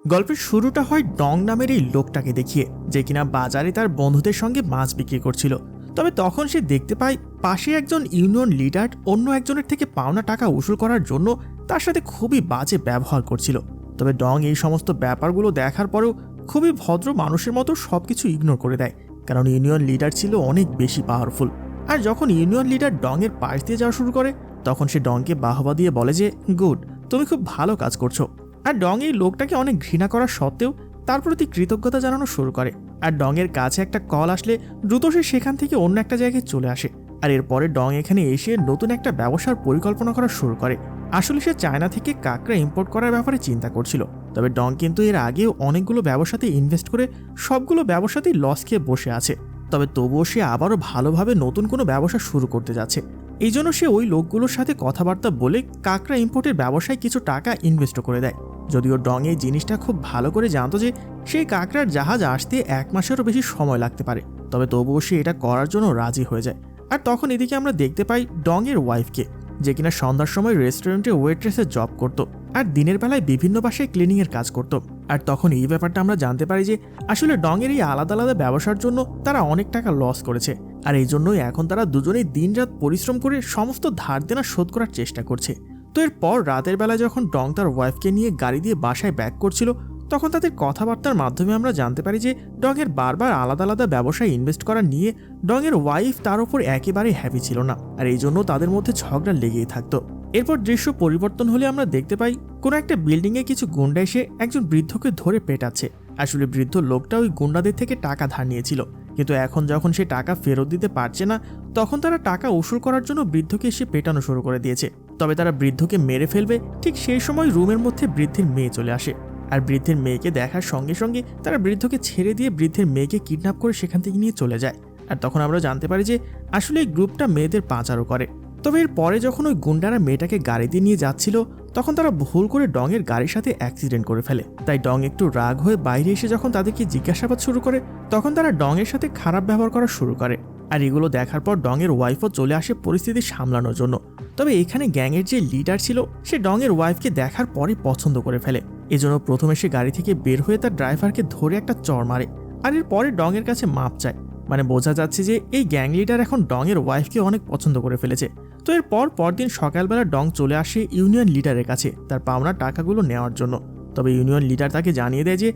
গল্পের শুরুটা হয় ডং নামের এই লোকটাকে দেখিয়ে, যে কিনা বাজারে তার বন্ধুদের সঙ্গে মাছ বিক্রি করছিল। তবে তখন সে দেখতে পায় পাশে একজন ইউনিয়ন লিডার অন্য একজনের থেকে পাওনা টাকা উসুল করার জন্য তার সাথে খুবই বাজে ব্যবহার করছিল। তবে ডং এই সমস্ত ব্যাপারগুলো দেখার পরেও খুবই ভদ্র মানুষের মতো সবকিছু ইগনোর করে দেয়, কারণ ইউনিয়ন লিডার ছিল অনেক বেশি পাওয়ারফুল। আর যখন ইউনিয়ন লিডার ডংয়ের পাশ দিয়ে যাওয়া শুরু করে, তখন সে ডংকে বাহবা দিয়ে বলে যে গুড, তুমি খুব ভালো কাজ করছো। আর ডং এই লোকটাকে অনেক ঘৃণা করা সত্ত্বেও তার প্রতি কৃতজ্ঞতা জানানো শুরু করে। আর ডংয়ের কাছে একটা কল আসলে দ্রুত সে সেখান থেকে অন্য একটা জায়গায় চলে আসে। আর এরপরে ডং এখানে এসে নতুন একটা ব্যবসার পরিকল্পনা করা শুরু করে। আসলে সে চায়না থেকে কাঁকড়া ইম্পোর্ট করার ব্যাপারে চিন্তা করছিল। তবে ডং কিন্তু এর আগেও অনেকগুলো ব্যবসাতে ইনভেস্ট করে সবগুলো ব্যবসাতেই লস খেয়ে বসে আছে। তবে তবুও সে আবারও ভালোভাবে নতুন কোনো ব্যবসা শুরু করতে যাচ্ছে। এই জন্য সে ওই লোকগুলোর সাথে কথাবার্তা বলে কাঁকড়া ইম্পোর্টের ব্যবসায় কিছু টাকা ইনভেস্ট করে দেয়। যদিও ডং এই জিনিসটা খুব ভালো করে জানতো যে সেই কাঁকড়ার জাহাজ আসতে 1 মাসেরও বেশি সময় লাগতে পারে, তবে তবুও সে এটা করার জন্য রাজি হয়ে যায়। আর তখন এদিকে আমরা দেখতে পাই ডং এর ওয়াইফকে, যে কিনা সন্ধ্যার সময় রেস্টুরেন্টে ওয়েট্রেসের জব করত আর দিনের বেলায় বিভিন্ন বাসায় ক্লিনিং এর কাজ করত। আর তখন এই ব্যাপারটা আমরা জানতে পারি যে আসলে ডং এর এই আলাদা আলাদা ব্যবসার জন্য তারা অনেক টাকা লস করেছে। আর এই জন্যই এখন তারা দুজনেই দিনরাত পরিশ্রম করে সমস্ত ধার দেনা শোধ করার চেষ্টা করছে। তো এরপর রাতের বেলায় যখন ডং তার ওয়াইফকে নিয়ে গাড়ি দিয়ে বাসায় ব্যাক করছিল, তখন তাদের কথাবার্তার মাধ্যমে আমরা জানতে পারি যে ডং এর বারবার আলাদা আলাদা ব্যবসায় ইনভেস্ট করা নিয়ে ডং এর ওয়াইফ তার উপর একেবারেই হ্যাপি ছিল না, আর এই জন্য তাদের মধ্যে ঝগড়া লেগেই থাকতো। এরপর দৃশ্য পরিবর্তন হলে আমরা দেখতে পাই কোনো একটা বিল্ডিংয়ে কিছু গুন্ডা এসে একজন বৃদ্ধকে ধরে পেটাচ্ছে। আসলে বৃদ্ধ লোকটা ওই গুন্ডাদের থেকে টাকা ধার নিয়েছিল, কিন্তু এখন যখন সে টাকা ফেরত দিতে পারছে না, তখন তারা টাকা উসুল করার জন্য বৃদ্ধকে এসে পেটানো শুরু করে দিয়েছে। তবে তারা বৃদ্ধকে মেরে ফেলবে ঠিক সেই সময় রুমের মধ্যে বৃদ্ধের মেয়ে চলে আসে। আর বৃদ্ধের মেয়েকে দেখার সঙ্গে সঙ্গে তারা বৃদ্ধকে ছেড়ে দিয়ে বৃদ্ধের মেয়েকে কিডন্যাপ করে সেখান থেকে নিয়ে চলে যায়। আর তখন আমরা জানতে পারি যে আসলে এই গ্রুপটা মেয়েদের পাচারও করে। তবে এর পরে যখন ওই গুন্ডারা মেয়েটাকে গাড়িতে নিয়ে যাচ্ছিল, তখন তারা ভুল করে ডং এর গাড়ির সাথে অ্যাক্সিডেন্ট করে ফেলে। তাই ডং একটু রাগ হয়ে বাইরে এসে যখন তাদেরকে জিজ্ঞাসাবাদ শুরু করে, তখন তারা ডং এর সাথে খারাপ ব্যবহার করা শুরু করে। আর এগুলো দেখার পর ডং এর ওয়াইফও চলে আসে পরিস্থিতি সামলানোর জন্য। তবে এখানে গ্যাংয়ের যে লিডার ছিল সে ডং এর ওয়াইফকে দেখার পরই পছন্দ করে ফেলে। এজন্য প্রথমে সে গাড়ি থেকে বের হয়ে তার ড্রাইভারকে ধরে একটা চড় মারে। আর এর পরে ডং এর কাছে মাপ চায়। মানে বোঝা যাচ্ছে যে এই গ্যাং লিডার এখন ডং এর ওয়াইফকে অনেক পছন্দ করে ফেলেছে। তো এর পরদিন সকালবেলা ডং চলে আসে ইউনিয়ন লিডারের কাছে তার পাওনা টাকাগুলো নেওয়ার জন্য। তবে ইউনিয়ন লিডার তাকে জানিয়ে দেয় যে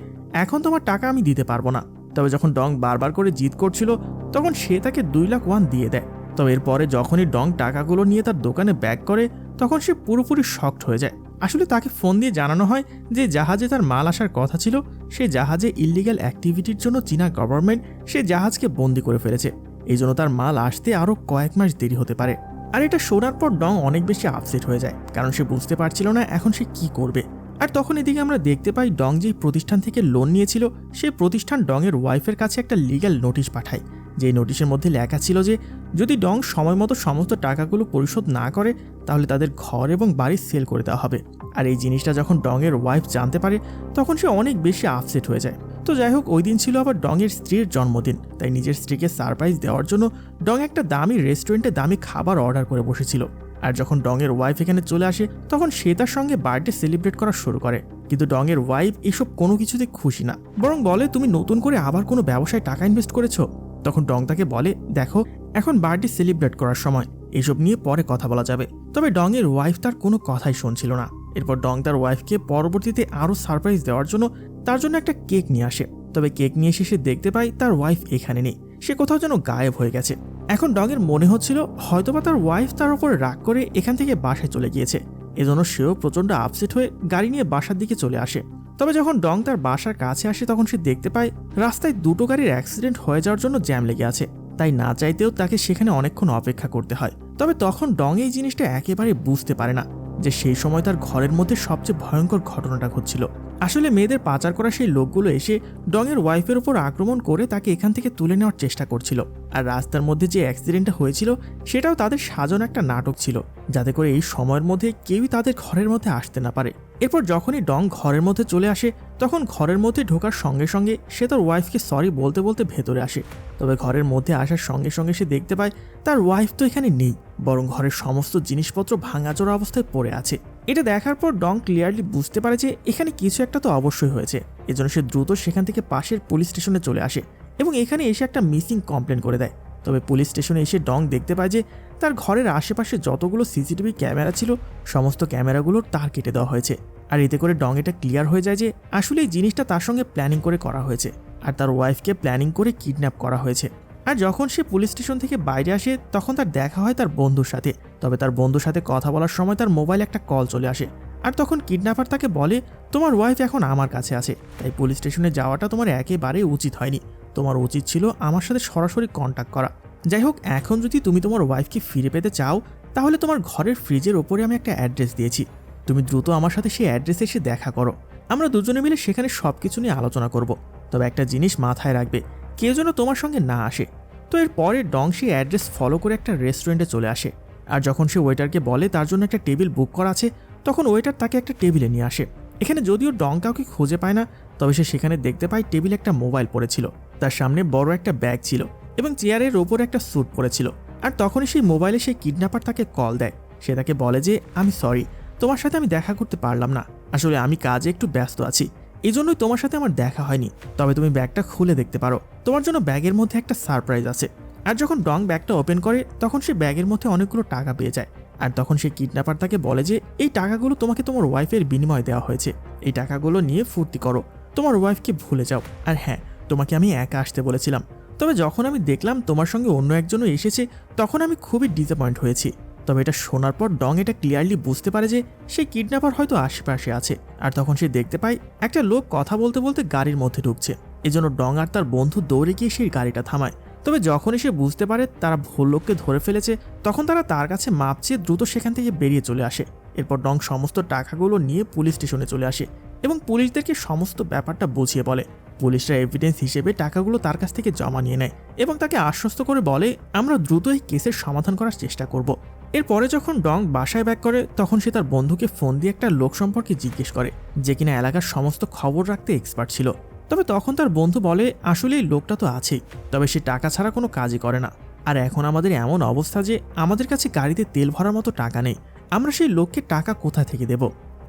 এখন তোমার টাকা আমি দিতে পারবো না। তবে যখন ডং বারবার করে জিদ করছিল, তখন সে তাকে 2 লাখ ওয়ান দিয়ে দেয়। তবে এরপরে যখনই ডং টাকাগুলো নিয়ে তার দোকানে ব্যাক করে, তখন সে পুরোপুরি শকড হয়ে যায়। আসলে তাকে ফোন দিয়ে জানানো হয় যে জাহাজে তার মাল আসার কথা ছিল, সে জাহাজে ইল্লিগ্যাল অ্যাক্টিভিটির জন্য চীনা গভর্নমেন্ট সে জাহাজকে বন্দি করে ফেলেছে। এই জন্য তার মাল আসতে আরও কয়েক মাস দেরি হতে পারে। আর এটা শোনার পর ডং অনেক বেশি আপসেট হয়ে যায়, কারণ সে বুঝতে পারছিল না এখন সে কি করবে। আর তখন এদিকে আমরা দেখতে পাই ডং যেই প্রতিষ্ঠান থেকে লোন নিয়েছিল, সেই প্রতিষ্ঠান ডং এর ওয়াইফের কাছে একটা লিগ্যাল নোটিশ পাঠায়। যে নোটিশের মধ্যে লেখা ছিল যে যদি ডং সময় মতো সমস্ত টাকাগুলো পরিশোধ না করে, তাহলে তাদের ঘর এবং বাড়ি সেল করে দেওয়া হবে। আর এই জিনিসটা যখন ডং এর ওয়াইফ জানতে পারে, তখন সে অনেক বেশি আপসেট হয়ে যায়। তো যাই হোক, ওই দিন ছিল আবার ডং এর স্ত্রীর জন্মদিন। তাই নিজের স্ত্রীকে সারপ্রাইজ দেওয়ার জন্য ডং একটা দামি রেস্টুরেন্টে দামি খাবার অর্ডার করে বসেছিল। আর যখন ডং এর ওয়াইফ এখানে চলে আসে, তখন সে তার সঙ্গে বার্থডে সেলিব্রেট করা শুরু করে। কিন্তু ডং এর ওয়াইফ এসব কোনো কিছুতে খুশি না, বরং বলে তুমি নতুন করে আবার কোনো ব্যবসায় টাকা ইনভেস্ট করেছো। তখন ডং তাকে বলে দেখো, এখন বার্থডে সেলিব্রেট করার সময়, এসব নিয়ে পরে কথা বলা যাবে। তবে ডং এর ওয়াইফ তার কোনো কথাই শুনছিল না। এরপর ডং তার ওয়াইফকে পরবর্তীতে আরও সারপ্রাইজ দেওয়ার জন্য তার জন্য একটা কেক নিয়ে আসে। তবে কেক নিয়ে এসে সে দেখতে পায় তার ওয়াইফ এখানে নেই, সে কোথাও যেন গায়েব হয়ে গেছে। এখন ডং এর মনে হচ্ছিল হয়তোবা তার ওয়াইফ তার উপরে রাগ করে এখান থেকে বাসায় চলে গিয়েছে। এজন্য সেও প্রচণ্ড আপসেট হয়ে গাড়ি নিয়ে বাসার দিকে চলে আসে। তবে যখন ডং তার বাসার কাছে আসে, তখন সে দেখতে পায় রাস্তায় 2টো গাড়ির অ্যাক্সিডেন্ট হয়ে যাওয়ার জন্য জ্যাম লেগে আছে। তাই না চাইতেও তাকে সেখানে অনেকক্ষণ অপেক্ষা করতে হয়। তবে তখন ডং এই জিনিসটা একেবারে বুঝতে পারে না যে সেই সময় তার ঘরের মধ্যে সবচেয়ে ভয়ঙ্কর ঘটনাটা ঘটছিল। আসলে মেয়েদের পাচার করা সেই লোকগুলো এসে ডং এর ওয়াইফের উপর আক্রমণ করে তাকে এখান থেকে তুলে নেওয়ার চেষ্টা করছিল। আর রাস্তার মধ্যে যে অ্যাক্সিডেন্টটা হয়েছিল, সেটাও তাদের সাজানো একটা নাটক ছিল, যাতে করে এই সময়ের মধ্যে কেউই তাদের ঘরের মধ্যে আসতে না পারে। এরপর যখনই ডং ঘরের মধ্যে চলে আসে, তখন ঘরের মধ্যে ঢোকার সঙ্গে সঙ্গে সে তার ওয়াইফকে সরি বলতে বলতে ভেতরে আসে। তবে ঘরের মধ্যে আসার সঙ্গে সঙ্গে সে দেখতে পায় তার ওয়াইফ তো এখানে নেই, বরং ঘরের সমস্ত জিনিসপত্র ভাঙাচোরা অবস্থায় পড়ে আছে। এটা দেখার পর ডং ক্লিয়ারলি বুঝতে পারে যে এখানে কিছু একটা তো অবশ্যই হয়েছে। এজন্য সে দ্রুত সেখান থেকে পাশের পুলিশ স্টেশনে চলে আসে এবং এখানে এসে একটা মিসিং কমপ্লেন করে দেয়। তবে পুলিশ স্টেশনে এসে ডং দেখতে পায় যে তার ঘরের আশেপাশে যতগুলো সিসিটিভি ক্যামেরা ছিল সমস্ত ক্যামেরাগুলোর তার কেটে দেওয়া হয়েছে। আর এতে করে ডং এটা ক্লিয়ার হয়ে যায় যে আসলে এই জিনিসটা তার সঙ্গে প্ল্যানিং করে করা হয়েছে আর তার ওয়াইফকে প্ল্যানিং করে কিডন্যাপ করা হয়েছে। আর যখন সে পুলিশ স্টেশন থেকে বাইরে আসে তখন তার দেখা হয় তার বন্ধুর সাথে। তবে তার বন্ধুর সাথে কথা বলার সময় তার মোবাইলে একটা কল চলে আসে আর তখন কিডন্যাপার তাকে বলে, তোমার ওয়াইফ এখন আমার কাছে আছে, তাই পুলিশ স্টেশনে যাওয়াটা তোমার একেবারে উচিত হয়নি। তোমার উচিত ছিল আমার সাথে সরাসরি কন্ট্যাক্ট করা। যাই হোক, এখন যদি তুমি তোমার ওয়াইফকে ফিরে পেতে চাও তাহলে তোমার ঘরের ফ্রিজের ওপরে আমি একটা অ্যাড্রেস দিয়েছি, তুমি দ্রুত আমার সাথে সেই অ্যাড্রেসে এসে দেখা করো। আমরা দুজনে মিলে সেখানে সব কিছু নিয়ে আলোচনা করব। তবে একটা জিনিস মাথায় রাখবে, কেউ যেন তোমার সঙ্গে না আসে। তো এর পরে ডং সেই অ্যাড্রেস ফলো করে একটা রেস্টুরেন্টে চলে আসে। আর যখন সে ওয়েটারকে বলে তার জন্য একটা টেবিল বুক করা আছে তখন ওয়েটার তাকে একটা টেবিলে নিয়ে আসে। এখানে যদিও ডং কাউকে খুঁজে পায় না, তবে সে সেখানে দেখতে পায় টেবিলে একটা মোবাইল পড়েছিল, তার সামনে বড় একটা ব্যাগ ছিল এবং চেয়ারের ওপর একটা স্যুট পরেছিল। আর তখনই সেই মোবাইলে সেই কিডন্যাপার তাকে কল দেয়। সে তাকে বলে যে আমি সরি, তোমার সাথে আমি দেখা করতে পারলাম না, আসলে আমি কাজে একটু ব্যস্ত আছি, এই জন্যই তোমার সাথে আমার দেখা হয়নি। তবে তুমি ব্যাগটা খুলে দেখতে পারো, তোমার জন্য ব্যাগের মধ্যে একটা সারপ্রাইজ আছে। আর যখন ডং ব্যাগটা ওপেন করে তখন সে ব্যাগের মধ্যে অনেকগুলো টাকা পেয়ে যায়। আর তখন সে কিডন্যাপার তাকে বলে যে এই টাকাগুলো তোমাকে তোমার ওয়াইফের বিনিময়ে দেওয়া হয়েছে, এই টাকাগুলো নিয়ে ফুর্তি করো, তোমার ওয়াইফকে ভুলে যাও। আর হ্যাঁ, তোমাকে আমি একা আসতে বলেছিলাম, তবে যখন আমি দেখলাম তোমার সঙ্গে অন্য একজনও এসেছে তখন আমি খুবই ডিসঅ্যাপয়েন্ট হয়েছি। তবে এটা শোনার পর ডং এটা ক্লিয়ারলি বুঝতে পারে যে সে কিডন্যাপার হয়তো আশেপাশে আছে। আর তখন সে দেখতে পায় একটা লোক কথা বলতে বলতে গাড়ির মধ্যে ঢুকছে। এজন্য ডং আর তার বন্ধু দৌড়ে গিয়ে সেই গাড়িটা থামায়। তবে যখনই সে বুঝতে পারে তারা ভুল লোককে ধরে ফেলেছে তখন তারা তার কাছে মাপ চেয়ে দ্রুত সেখান থেকে বেরিয়ে চলে আসে। এরপর ডং সমস্ত টাকাগুলো নিয়ে পুলিশ স্টেশনে চলে আসে এবং পুলিশদেরকে সমস্ত ব্যাপারটা বুঝিয়ে বলে। পুলিশরা এভিডেন্স হিসেবে টাকাগুলো তার কাছ থেকে জমা নিয়ে নেয় এবং তাকে আশ্বস্ত করে বলে আমরা দ্রুত এই কেসের সমাধান করার চেষ্টা করব। এরপরে যখন ডং বাসায় ব্যাক করে তখন সে তার বন্ধুকে ফোন দিয়ে একটা লোক সম্পর্কে জিজ্ঞেস করে যে কিনা এলাকার সমস্ত খবর রাখতে এক্সপার্ট ছিল। তবে তখন তার বন্ধু বলে আসলে এই লোকটা তো আছেই, তবে সে টাকা ছাড়া কোনো কাজই করে না। আর এখন আমাদের এমন অবস্থা যে আমাদের কাছে গাড়িতে তেল ভরার মতো টাকা নেই, আমরা সেই লোককে টাকা কোথা থেকে দেব।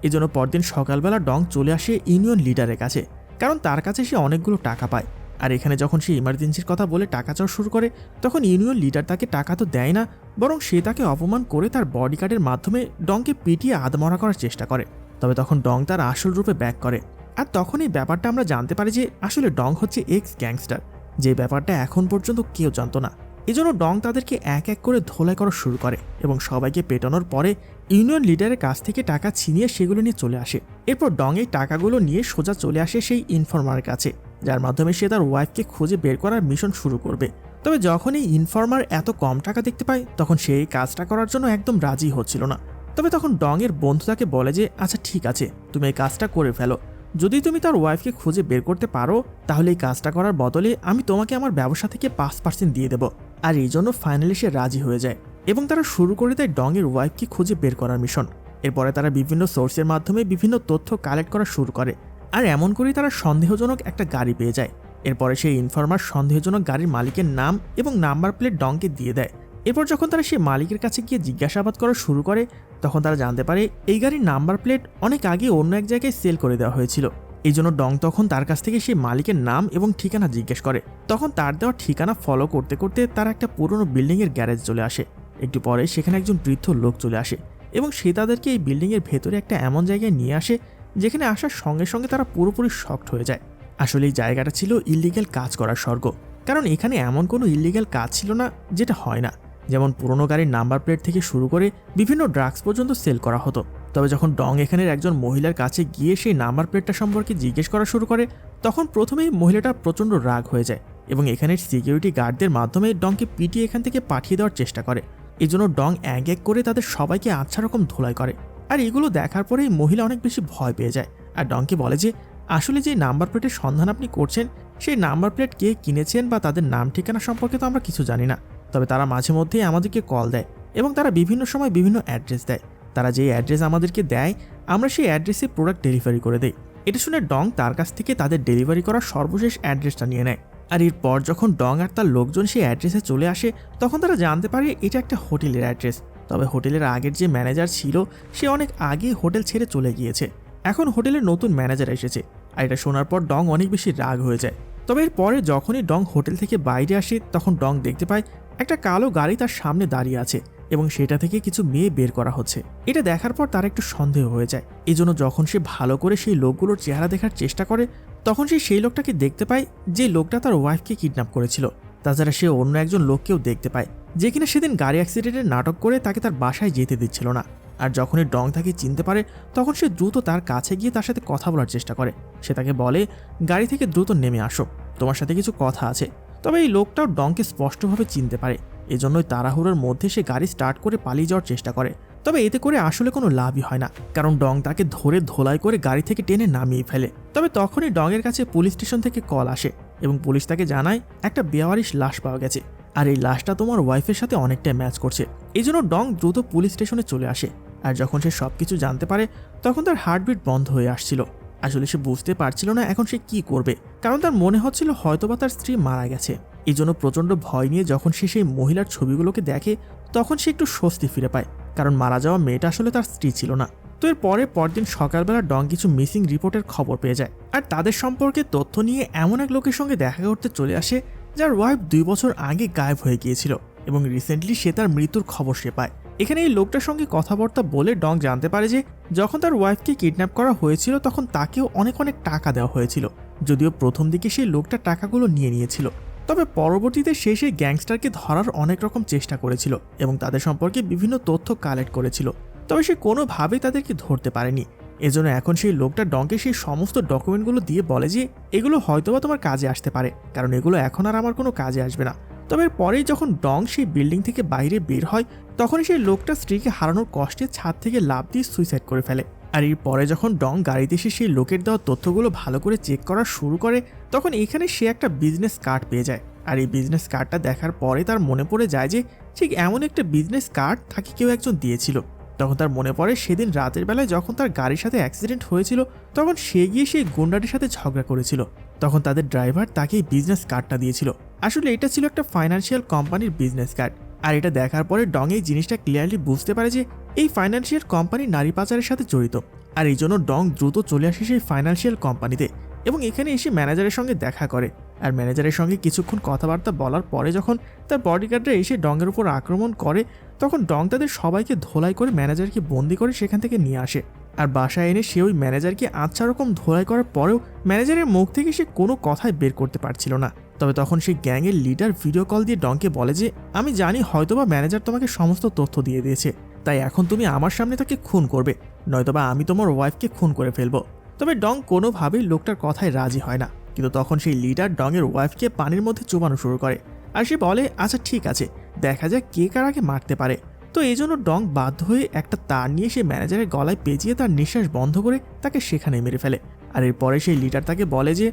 এজন্য পরদিন সকালবেলা ডং চলে আসে ইউনিয়ন লিডারের কাছে, কারণ তার কাছে সে অনেকগুলো টাকা পায়। আর এখানে যখন সে ইমার্জেন্সির কথা বলে টাকা চাওয়া শুরু করে তখন ইউনিয়ন লিডার তাকে টাকা তো দেয় না, বরং সে তাকে অপমান করে তার বডিগার্ডের মাধ্যমে ডংকে পিটিয়ে আধমরা করার চেষ্টা করে। তবে তখন ডং তার আসল রূপে ব্যাক করে। আর তখন এই ব্যাপারটা আমরা জানতে পারি যে আসলে ডং হচ্ছে এক্স গ্যাংস্টার, যে ব্যাপারটা এখন পর্যন্ত কেউ জানতো না। এজন্য ডং তাদেরকে এক এক করে ধোলাই করা শুরু করে এবং সবাইকে পেটানোর পরে ইউনিয়ন লিডারের কাছ থেকে টাকা ছিনিয়ে সেগুলো নিয়ে চলে আসে। এরপর ডং এই টাকাগুলো নিয়ে সোজা চলে আসে সেই ইনফরমারের কাছে, যার মাধ্যমে সে তার ওয়াইফকে খুঁজে বের করার মিশন শুরু করবে। তবে যখন এই ইনফরমার এত কম টাকা দেখতে পায় তখন সে এই কাজটা করার জন্য একদম রাজি হচ্ছিল না। তবে তখন ডং এর বন্ধু তাকে বলে যে আচ্ছা ঠিক আছে, তুমি এই কাজটা করে ফেলো, যদি তুমি তার ওয়াইফকে খুঁজে বের করতে পারো তাহলে এই কাজটা করার বদলে আমি তোমাকে আমার ব্যবসা থেকে 5% দিয়ে দেব। আর এই জন্য ফাইনালি সে রাজি হয়ে যায় এবং তারা শুরু করে দেয় ডং এর ওয়াইফকে খুঁজে বের করার মিশন। এরপরে তারা বিভিন্ন সোর্সের মাধ্যমে বিভিন্ন তথ্য কালেক্ট করা শুরু করে আর এমন করেই তারা সন্দেহজনক একটা গাড়ি পেয়ে যায়। এরপরে সেই ইনফরমার সন্দেহজনক গাড়ির মালিকের নাম এবং নাম্বার প্লেট ডংকে দিয়ে দেয়। এরপর যখন তারা সেই মালিকের কাছে গিয়ে জিজ্ঞাসাবাদ করা শুরু করে তখন তারা জানতে পারে এই গাড়ির নাম্বার প্লেট অনেক আগে অন্য এক জায়গায় সেল করে দেওয়া হয়েছিল। এই জন্য ডং তখন তার কাছ থেকে সেই মালিকের নাম এবং ঠিকানা জিজ্ঞেস করে। তখন তার দেওয়া ঠিকানা ফলো করতে করতে তারা একটা পুরনো বিল্ডিংয়ের গ্যারেজ চলে আসে। একটু পরে সেখানে একজন বৃদ্ধ লোক চলে আসে এবং সে তাদেরকে এই বিল্ডিংয়ের ভেতরে একটা এমন জায়গায় নিয়ে আসে যেখানে আসার সঙ্গে সঙ্গে তারা পুরোপুরি শকড হয়ে যায়। আসলে এই জায়গাটা ছিল ইল্লিগ্যাল কাজ করার স্বর্গ, কারণ এখানে এমন কোনো ইল্লিগ্যাল কাজ ছিল না যেটা হয় না, যেমন পুরনো গাড়ির নাম্বার প্লেট থেকে শুরু করে বিভিন্ন ড্রাগস পর্যন্ত সেল করা হতো। তবে যখন ডং এখানের একজন মহিলার কাছে গিয়ে সেই নাম্বার প্লেটটা সম্পর্কে জিজ্ঞেস করা শুরু করে তখন প্রথমেই মহিলাটা প্রচণ্ড রাগ হয়ে যায় এবং এখানের সিকিউরিটি গার্ডদের মাধ্যমে ডংকে পিটিয়ে এখান থেকে পাঠিয়ে দেওয়ার চেষ্টা করে। এই জন্য ডং এক এক করে তাদের সবাইকে আচ্ছা রকম ধোলাই করে। আর এগুলো দেখার পরেই মহিলা অনেক বেশি ভয় পেয়ে যায় আর ডংকে বলে যে আসলে যে নাম্বার প্লেটের সন্ধান আপনি করছেন সেই নাম্বার প্লেট কে কিনেছেন বা তাদের নাম ঠিকানা সম্পর্কে তো আমরা কিছু জানি না, তবে তারা মাঝে মধ্যেই আমাদেরকে কল দেয় এবং তারা বিভিন্ন সময় বিভিন্ন অ্যাড্রেস দেয়, তারা যে অ্যাড্রেস আমাদেরকে দেয় আমরা সেই অ্যাড্রেসে প্রোডাক্ট ডেলিভারি করে দেই। এটা শুনে ডং তার কাছ থেকে তাদের ডেলিভারি করার সর্বশেষ অ্যাড্রেসটা নিয়ে নেয়। আর এরপর যখন ডং আর তার লোকজন সেই অ্যাড্রেসে চলে আসে তখন তারা জানতে পারে এটা একটা হোটেলের অ্যাড্রেস। তবে হোটেলের আগের যে ম্যানেজার ছিল সে অনেক আগেই হোটেল ছেড়ে চলে গিয়েছে। এখন হোটেলের নতুন ম্যানেজার এসেছে। আর এটা শোনার পর ডং অনেক বেশি রাগ হয়ে যায়। তবে এরপরে যখনই ডং হোটেল থেকে বাইরে আসে তখন ডং দেখতে পায় একটা কালো গাড়ি তার সামনে দাঁড়িয়ে আছে এবং সেটা থেকে কিছু মেয়ে বের করা হচ্ছে। এটা দেখার পর তার একটু সন্দেহ হয়ে যায়। এই জন্য যখন সে ভালো করে সেই লোকগুলোর চেহারা দেখার চেষ্টা করে তখন সে সেই লোকটাকে দেখতে পায় যে লোকটা তার ওয়াইফকে কিডন্যাপ করেছিল। তাছাড়া সে অন্য একজন লোককেও দেখতে পায় যে কিনা সেদিন গাড়ি অ্যাক্সিডেন্টের নাটক করে তাকে তার বাসায় যেতে দিচ্ছিল না। আর যখনই ডং তাকে চিনতে পারে তখন সে দ্রুত তার কাছে গিয়ে তার সাথে কথা বলার চেষ্টা করে। সে তাকে বলে, গাড়ি থেকে দ্রুত নেমে আসো, তোমার সাথে কিছু কথা আছে। তবে এই লোকটাও ডংকে স্পষ্টভাবে চিনতে পারে। এজন্যই তাড়াহুড়োর মধ্যে সে গাড়ি স্টার্ট করে পালিয়ে যাওয়ার চেষ্টা করে। তবে এতে করে আসলে কোনো লাভই হয় না, কারণ ডং তাকে ধরে ধোলাই করে গাড়ি থেকে টেনে নামিয়ে ফেলে। তবে তখনই ডংয়ের কাছে পুলিশ স্টেশন থেকে কল আসে এবং পুলিশ তাকে জানায় একটা বেওয়ারিশ লাশ পাওয়া গেছে, আর এই লাশটা তোমার ওয়াইফের সাথে অনেকটাই ম্যাচ করছে। এই জন্য ডং দ্রুত পুলিশ স্টেশনে চলে আসে। আর যখন সে সবকিছু জানতে পারে তখন তার হার্টবিট বন্ধ হয়ে আসছিল। আসলে সে বুঝতে পারছিল না এখন সে কি করবে, কারণ তার মনে হচ্ছিল হয়তোবা তার স্ত্রী মারা গেছে। এই জন্য প্রচণ্ড ভয় নিয়ে যখন সে সেই মহিলার ছবিগুলোকে দেখে তখন সে একটু স্বস্তি ফিরে পায়, কারণ মারা যাওয়া মেয়েটা আসলে তার স্ত্রী ছিল না। তো এর পরদিন সকালবেলা ডং কিছু মিসিং রিপোর্টের খবর পেয়ে যায়, আর তাদের সম্পর্কে তথ্য নিয়ে এমন এক লোকের সঙ্গে দেখা করতে চলে আসে যার ওয়াইফ 2 বছর আগে গায়েব হয়ে গিয়েছিল এবং রিসেন্টলি সে তার মৃত্যুর খবর সে পায়। এখানে এই লোকটার সঙ্গে কথাবার্তা বলে ডং জানতে পারে যে যখন তার ওয়াইফকে কিডন্যাপ করা হয়েছিল তখন তাকেও অনেক টাকা দেওয়া হয়েছিল, যদিও প্রথম দিকে সেই লোকটা টাকাগুলো নিয়ে নিয়েছিল। তবে পরবর্তীতে সে সেই গ্যাংস্টারকে ধরার অনেক রকম চেষ্টা করেছিল এবং তাদের সম্পর্কে বিভিন্ন তথ্য কালেক্ট করেছিল, তবে সে কোনোভাবেই তাদেরকে ধরতে পারেনি। এজন্য এখন সেই লোকটা ডংকে সেই সমস্ত ডকুমেন্টগুলো দিয়ে বলে যে এগুলো হয়তোবা তোমার কাজে আসতে পারে, কারণ এগুলো এখন আর আমার কোনো কাজে আসবে না। তবে পরেই যখন ডং সেই বিল্ডিং থেকে বাইরে বের হয় তখনই সেই লোকটা স্ত্রীকে হারানোর কষ্টে ছাদ থেকে লাফ দিয়ে সুইসাইড করে ফেলে। আর এর পরে যখন ডং গাড়িতে এসে সেই লোকের দেওয়া তথ্যগুলো ভালো করে চেক করা শুরু করে তখন এখানে সে একটা বিজনেস কার্ড পেয়ে যায়। আর এই বিজনেস কার্ডটা দেখার পরে তার মনে পড়ে যায় যে ঠিক এমন একটা বিজনেস কার্ড তাকে কেউ একজন দিয়েছিল। তখন তার মনে পড়ে সেদিন রাতের বেলায় যখন তার গাড়ির সাথে অ্যাক্সিডেন্ট হয়েছিল তখন সে গিয়ে সেই গুন্ডাটির সাথে ঝগড়া করেছিল, তখন তাদের ড্রাইভার তাকে এই বিজনেস কার্ডটা দিয়েছিল। আসলে এটা ছিল একটা ফাইন্যান্সিয়াল কোম্পানির বিজনেস কার্ড। আর এটা দেখার পরে ডং এই জিনিসটা ক্লিয়ারলি বুঝতে পারে যে এই ফাইন্যান্সিয়াল কোম্পানি নারী পাচারের সাথে জড়িত। আর এই জন্য ডং দ্রুত চলে আসে সেই ফাইন্যান্সিয়াল কোম্পানিতে এবং এখানে এসে ম্যানেজারের সঙ্গে দেখা করে। আর ম্যানেজারের সঙ্গে কিছুক্ষণ কথাবার্তা বলার পরে যখন তার বডিগার্ডরা এসে ডংয়ের উপর আক্রমণ করে তখন ডং তাদের সবাইকে ধোলাই করে ম্যানেজারকে বন্দি করে সেখান থেকে নিয়ে আসে। আর বাসায় এনে সে ওই ম্যানেজারকে আচ্ছা রকম ধোলাই করার পরেও ম্যানেজারের মুখ থেকে সে কোনো কথাই বের করতে পারছিল না। তবে তখন সেই গ্যাংয়ের লিডার ভিডিও কল দিয়ে ডংকে বলে যে আমি জানি হয়তোবা ম্যানেজার তোমাকে সমস্ত তথ্য দিয়ে দিয়েছে, তাই এখন তুমি আমার সামনে তাকে খুন করবে, নয়তোবা আমি তোমার ওয়াইফকে খুন করে ফেলবো। তবে ডং কোনোভাবেই লোকটার কথায় রাজি হয় না, কিন্তু তখন সেই লিডার ডংয়ের ওয়াইফকে পানির মধ্যে চুবানো শুরু করে। আর সে বলে আচ্ছা ঠিক আছে, দেখা যাক কে কার আগে মারতে পারে। তো এই জন্য ডং বাধ্য হয়ে একটা তার নিয়ে সে ম্যানেজারের গলায় পেঁচিয়ে তার নিঃশ্বাস বন্ধ করে তাকে সেখানে মেরে ফেলে। আর এরপরে সেই লিডার তাকে বলে যে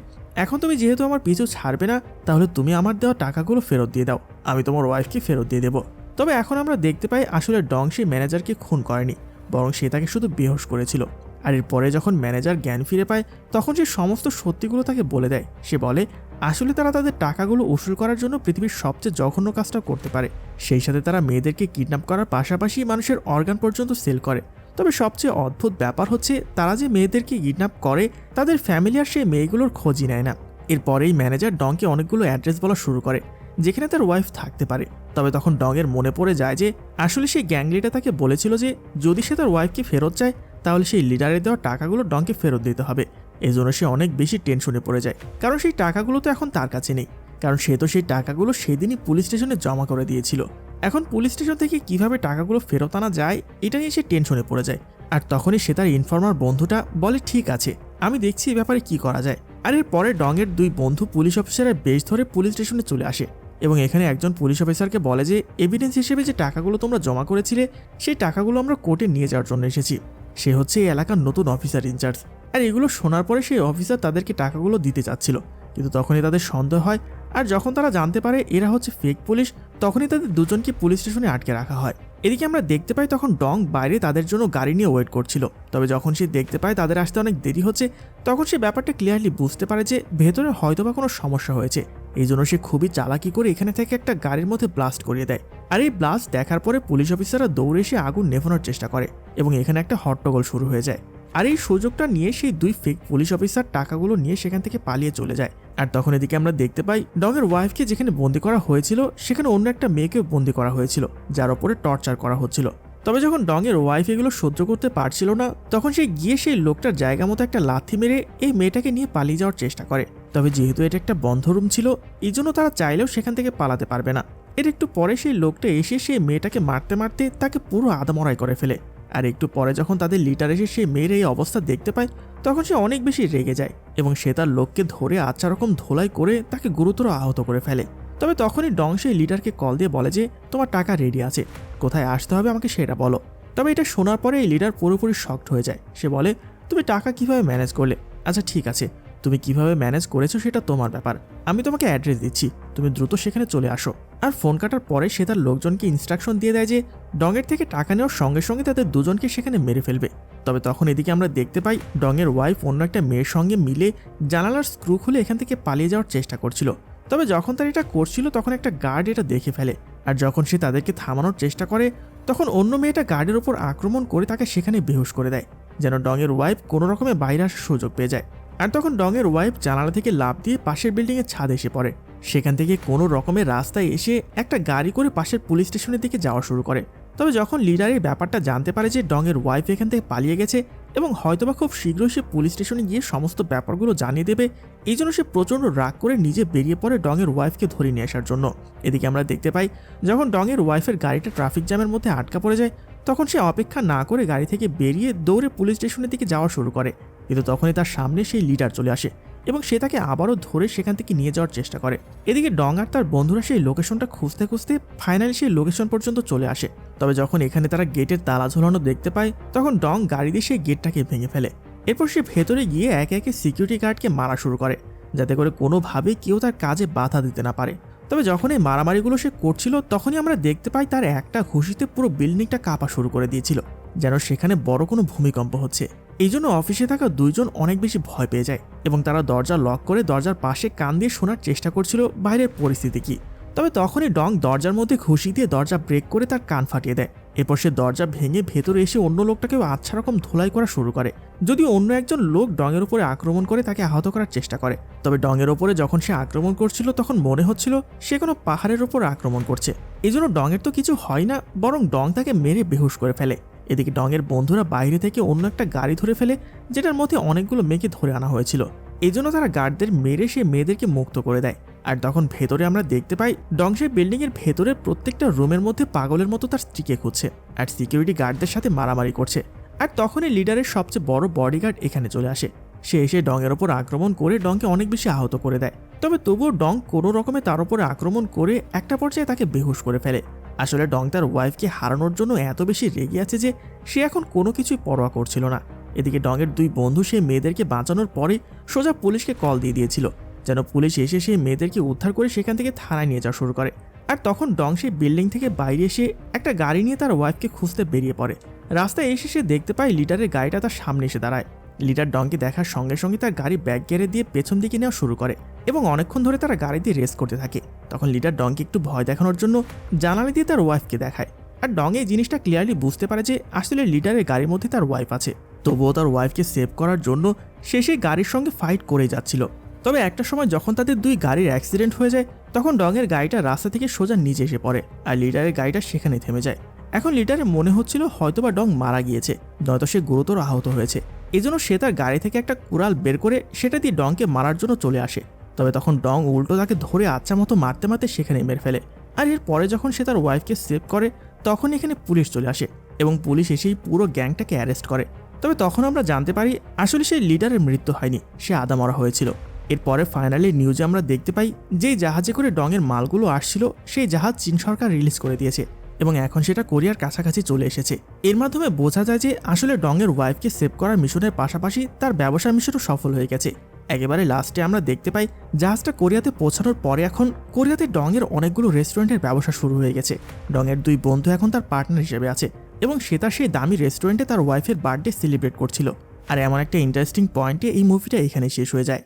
এখন তুমি যেহেতু আমার পিছু ছাড়বে না তাহলে তুমি আমার দেওয়া টাকাগুলো ফেরত দিয়ে দাও, আমি তোমার ওয়াইফকে ফেরত দিয়ে দেবো। তবে এখন আমরা দেখতে পাই আসলে ডং সেই ম্যানেজারকে খুন করেনি, বরং সে তাকে শুধু বেহোশ করেছিল। আর এরপরে যখন ম্যানেজার জ্ঞান ফিরে পায় তখন সে সমস্ত সত্যিগুলো তাকে বলে দেয়। সে বলে আসলে তারা তাদের টাকাগুলো উসুল করার জন্য পৃথিবীর সবচেয়ে জঘন্য কাজটা করতে পারে, সেই সাথে তারা মেয়েদেরকে কিডন্যাপ করার পাশাপাশি মানুষের অর্গান পর্যন্ত সেল করে। তবে সবচেয়ে অদ্ভুত ব্যাপার হচ্ছে তারা যে মেয়েদেরকে কিডন্যাপ করে তাদের ফ্যামিলি আর সেই মেয়েগুলোর খোঁজই নেয় না। এরপরেই ম্যানেজার ডংকে অনেকগুলো অ্যাড্রেস বলা শুরু করে যেখানে তার ওয়াইফ থাকতে পারে। তবে তখন ডংয়ের মনে পড়ে যায় যে আসলে সেই গ্যাং লিডার তাকে বলেছিল যে যদি সে তার ওয়াইফকে ফেরত চায় তাহলে সেই লিডারের দেওয়া টাকাগুলো ডংকে ফেরত দিতে হবে। এজন্য সে অনেক বেশি টেনশনে পড়ে যায়, কারণ সেই টাকাগুলো তো এখন তার কাছে নেই, কারণ সে তো সেই টাকাগুলো সেদিনই পুলিশ স্টেশনে জমা করে দিয়েছিল। এখন পুলিশ স্টেশন থেকে কিভাবে টাকাগুলো ফেরত আনা যায় এটা নিয়ে সে টেনশনে পড়ে যায়। আর তখনই সে তার ইনফর্মার বন্ধুটা বলে ঠিক আছে আমি দেখছি এই ব্যাপারে কি করা যায়। আর এর পরে ডংয়ের 2 বন্ধু পুলিশ অফিসারের বেশ ধরে পুলিশ স্টেশনে চলে আসে এবং এখানে একজন পুলিশ অফিসারকে বলে যে এভিডেন্স হিসেবে যে টাকাগুলো তোমরা জমা করেছিলে সেই টাকাগুলো আমরা কোর্টে নিয়ে যাওয়ার জন্য এসেছি। সে হচ্ছে এই এলাকার নতুন অফিসার ইনচার্জ। আর এগুলো শোনার পরে সেই অফিসার তাদেরকে টাকাগুলো দিতে চাচ্ছিল, কিন্তু তখনই তাদের সন্দেহ হয়। আর যখন তারা জানতে পারে এরা হচ্ছে ফেক পুলিশ তখনই তাদের দুজনকে পুলিশ স্টেশনে আটকে রাখা হয়। এদিকে আমরা দেখতে পাই তখন ডং বাইরে তাদের জন্য গাড়ি নিয়ে ওয়েট করছিল। তবে যখন সে দেখতে পায় তাদের আসতে অনেক দেরি হচ্ছে তখন সে ব্যাপারটা ক্লিয়ারলি বুঝতে পারে যে ভেতরে হয়তোবা কোনো সমস্যা হয়েছে। এই জন্য সে খুবই চালাকি করে এখানে থেকে একটা গাড়ির মধ্যে ব্লাস্ট করিয়ে দেয়। আর এই ব্লাস্ট দেখার পরে পুলিশ অফিসাররা দৌড়ে এসে আগুন নেভানোর চেষ্টা করে এবং এখানে একটা হট্টগোল শুরু হয়ে যায়। আর এই সুযোগটা নিয়ে সেই দুই ফেক পুলিশ অফিসার টাকাগুলো নিয়ে সেখান থেকে পালিয়ে চলে যায়। আর তখন এদিকে আমরা দেখতে পাই ডংয়ের ওয়াইফকে যেখানে বন্দি করা হয়েছিল সেখানে অন্য একটা মেয়েকেও বন্দি করা হয়েছিল, যার উপরে টর্চার করা হচ্ছিল। তবে যখন ডংয়ের ওয়াইফ এগুলো সহ্য করতে পারছিল না, তখন সে গিয়ে সেই লোকটার জায়গা মতো একটা লাথি মেরে এই মেয়েটাকে নিয়ে পালিয়ে যাওয়ার চেষ্টা করে। তবে যেহেতু এটা একটা বন্ধ রুম ছিল, এই জন্য তারা চাইলেও সেখান থেকে পালাতে পারবে না। এর একটু পরে সেই লোকটা এসে সেই মেয়েটাকে মারতে মারতে তাকে পুরো আদামরাই করে ফেলে। আর একটু পরে যখন তাদের লিডার এসে সেই মেয়ের এই অবস্থা দেখতে পায়, তখন সে অনেক বেশি রেগে যায় এবং সে তার লোককে ধরে আচ্ছা রকম ধোলাই করে তাকে গুরুতর আহত করে ফেলে। তবে তখনই ডং সেই লিডারকে কল দিয়ে বলে যে তোমার টাকা রেডি আছে, কোথায় আসতে হবে আমাকে সেটা বলো। তবে এটা শোনার পরে এই লিডার পুরোপুরি শকড হয়ে যায়। সে বলে তুমি টাকা কিভাবে ম্যানেজ করলে? আচ্ছা ঠিক আছে, তুমি কিভাবে ম্যানেজ করেছো সেটা তোমার ব্যাপার, আমি তোমাকে অ্যাড্রেস দিচ্ছি, তুমি দ্রুত সেখানে চলে আসো। আর ফোন কাটার পরে সে তার লোকজনকে ইনস্ট্রাকশন দিয়ে দেয় যে ডংয়ের থেকে টাকা নেওয়ার সঙ্গে সঙ্গে তাদের দুজনকে সেখানে মেরে ফেলবে। তবে তখন এদিকে আমরা দেখতে পাই ডংয়ের ওয়াইফ অন্য একটা মেয়ের সঙ্গে মিলে জানালার স্ক্রু খুলে এখান থেকে পালিয়ে যাওয়ার চেষ্টা করছিল। তবে যখন তার এটা করছিল তখন একটা গার্ড এটা দেখে ফেলে। আর যখন সে তাদেরকে থামানোর চেষ্টা করে, তখন অন্য মেয়েটা গার্ডের ওপর আক্রমণ করে তাকে সেখানে বেহুশ করে দেয়, যেন ডংয়ের ওয়াইফ কোনো রকমে বাইরে আসার সুযোগ পেয়ে যায়। আর তখন ডংয়ের ওয়াইফ জানালা থেকে লাফ দিয়ে পাশের বিল্ডিংয়ের ছাদে এসে পড়ে। সেখান থেকে কোনো রকমের রাস্তায় এসে একটা গাড়ি করে পাশের পুলিশ স্টেশনের দিকে যাওয়া শুরু করে। তবে যখন লিডার এই ব্যাপারটা জানতে পারে যে ডংয়ের ওয়াইফ এখান থেকে পালিয়ে গেছে এবং হয়তোবা খুব শীঘ্রই সে পুলিশ স্টেশনে গিয়ে সমস্ত ব্যাপারগুলো জানিয়ে দেবে, এই জন্য সে প্রচণ্ড রাগ করে নিজে বেরিয়ে পড়ে ডংয়ের ওয়াইফকে ধরে নিয়ে আসার জন্য। এদিকে আমরা দেখতে পাই যখন ডংয়ের ওয়াইফের গাড়িটা ট্রাফিক জ্যামের মধ্যে আটকা পড়ে যায়, তখন সে অপেক্ষা না করে গাড়ি থেকে বেরিয়ে দৌড়ে পুলিশ স্টেশনের দিকে যাওয়া শুরু করে। কিন্তু তখনই তার সামনে সেই লিডার চলে আসে এবং সে তাকে আবারও ধরে সেখান থেকে নিয়ে যাওয়ার চেষ্টা করে। এদিকে ডং আর তার বন্ধুরা সেই লোকেশনটা খুঁজতে খুঁজতে ফাইনালি সেই লোকেশন পর্যন্ত চলে আসে। তবে যখন এখানে তারা গেটের তালা ঝোলানো দেখতে পায়, তখন ডং গাড়ি দিয়ে সেই গেটটাকে ভেঙে ফেলে। এরপর সে ভেতরে গিয়ে একে একে সিকিউরিটি গার্ডকে মারা শুরু করে, যাতে করে কোনোভাবেই কেউ তার কাজে বাধা দিতে না পারে। তবে যখন এই মারামারিগুলো সে করছিল, তখনই আমরা দেখতে পাই তার একটা ঘুষিতে পুরো বিল্ডিংটা কাঁপা শুরু করে দিয়েছিল, যেন সেখানে বড় কোনো ভূমিকম্প হচ্ছে। এই জন্য অফিসে থাকা দুইজন অনেক বেশি ভয় পেয়ে যায় এবং তারা দরজা লক করে দরজার পাশে কান দিয়ে শোনার চেষ্টা করছিল বাইরের পরিস্থিতি কি। তবে তখনই ডং দরজার মধ্যে ঘুষি দিয়ে দরজা ব্রেক করে তার কান ফাটিয়ে দেয়। এরপর সে দরজা ভেঙে ভেতরে এসে অন্য লোকটাকেও আচ্ছা রকম ধোলাই করা শুরু করে, যদিও অন্য একজন লোক ডংয়ের উপরে আক্রমণ করে তাকে আহত করার চেষ্টা করে। তবে ডংয়ের ওপরে যখন সে আক্রমণ করছিল, তখন মনে হচ্ছিল সে কোনো পাহাড়ের ওপর আক্রমণ করছে। এই জন্য ডংয়ের তো কিছু হয় না, বরং ডং তাকে মেরে বেহুশ করে ফেলে। এদিকে ডংয়ের বন্ধুরা বাইরে থেকে অন্য একটা গাড়ি ধরে ফেলে, যেটার মধ্যে অনেকগুলো মেয়েকে ধরে আনা হয়েছিল। এই জন্য তারা গার্ডদের মেরে সে মেয়েদেরকে মুক্ত করে দেয়। আর তখন ভেতরে আমরা দেখতে পাই ডং সেই বিল্ডিংয়ের ভেতরের প্রত্যেকটা রুমের মধ্যে পাগলের মতো তার স্ত্রীকে খুঁজছে আর সিকিউরিটি গার্ডদের সাথে মারামারি করছে। আর তখনই লিডারের সবচেয়ে বড় বডিগার্ড এখানে চলে আসে। সে এসে ডংয়ের ওপর আক্রমণ করে ডংকে অনেক বেশি আহত করে দেয়। তবে তবুও ডং কোনো রকমে তার উপরে আক্রমণ করে একটা পর্যায়ে তাকে বেহুশ করে ফেলে। আসলে ডং তার ওয়াইফকে হারানোর জন্য এত বেশি রেগে আছে যে সে এখন কোনো কিছুই পরোয়া করছিল না। এদিকে ডংয়ের দুই বন্ধু সেই মেয়েদেরকে বাঁচানোর পরে সোজা পুলিশকে কল দিয়ে দিয়েছিল, যেন পুলিশ এসে সেই মেয়েদেরকে উদ্ধার করে সেখান থেকে থানায় নিয়ে যাওয়া শুরু করে। আর তখন ডং সেই বিল্ডিং থেকে বাইরে এসে একটা গাড়ি নিয়ে তার ওয়াইফকে খুঁজতে বেরিয়ে পড়ে। রাস্তায় এসে সে দেখতে পায় লিডারের গাড়িটা তার সামনে এসে দাঁড়ায়। লিডার ডংকে দেখার সঙ্গে সঙ্গে তার গাড়ি ব্যাক গিয়ারে দিয়ে পেছন দিকে নেওয়া শুরু করে এবং অনেকক্ষণ ধরে তারা গাড়ি দিয়ে রেস করতে থাকে। তখন লিডার ডংকে একটু ভয় দেখানোর জন্য জানালা দিয়ে তার ওয়াইফকে দেখায়। আর ডং এই জিনিসটা ক্লিয়ারলি বুঝতে পারে যে আসলে লিডারের গাড়ির মধ্যে তার ওয়াইফ আছে, তবুও তার ওয়াইফকে সেভ করার জন্য সে সেই গাড়ির সঙ্গে ফাইট করে যাচ্ছিল। তবে একটা সময় যখন তাদের দুই গাড়ির অ্যাক্সিডেন্ট হয়ে যায়, তখন ডংয়ের গাড়িটা রাস্তা থেকে সোজা নিচে এসে পড়ে আর লিডারের গাড়িটা সেখানে থেমে যায়। এখন লিডারের মনে হচ্ছিল হয়তোবা ডং মারা গিয়েছে, নয়তো সে গুরুতর আহত হয়েছে। এজন্য সে তার গাড়ি থেকে একটা কুড়াল বের করে সেটা দিয়ে ডংকে মারার জন্য চলে আসে। তবে তখন ডং উল্টো তাকে ধরে আচ্ছা মতো মারতে মারতে সেখানে মেরে ফেলে। আর এর পরে যখন সে তার ওয়াইফকে সেভ করে, তখন এখানে পুলিশ চলে আসে এবং পুলিশ এসেই পুরো গ্যাংটাকে অ্যারেস্ট করে। তবে তখন আমরা জানতে পারি আসলে সেই লিডারের মৃত্যু হয়নি, সে আদা মরা হয়েছিল। এরপরে ফাইনালি নিউজে আমরা দেখতে পাই যেই জাহাজে করে ডংয়ের মালগুলো আসছিল, সেই জাহাজ চীন সরকার রিলিজ করে দিয়েছে এবং এখন সেটা কোরিয়ার কাছাকাছি চলে এসেছে। এর মাধ্যমে বোঝা যায় যে আসলে ডংয়ের ওয়াইফকে সেভ করার মিশনের পাশাপাশি তার ব্যবসা মিশনও সফল হয়ে গেছে। একেবারে লাস্টে আমরা দেখতে পাই জাহাজটা কোরিয়াতে পৌঁছানোর পরে এখন কোরিয়াতে ডংয়ের অনেকগুলো রেস্টুরেন্টের ব্যবসা শুরু হয়ে গেছে। ডংয়ের দুই বন্ধু এখন তার পার্টনার হিসেবে আছে এবং সে তার সেই দামি রেস্টুরেন্টে তার ওয়াইফের বার্থডে সেলিব্রেট করছিল। আর এমন একটা ইন্টারেস্টিং পয়েন্টে এই মুভিটা এখানে শেষ হয়ে যায়।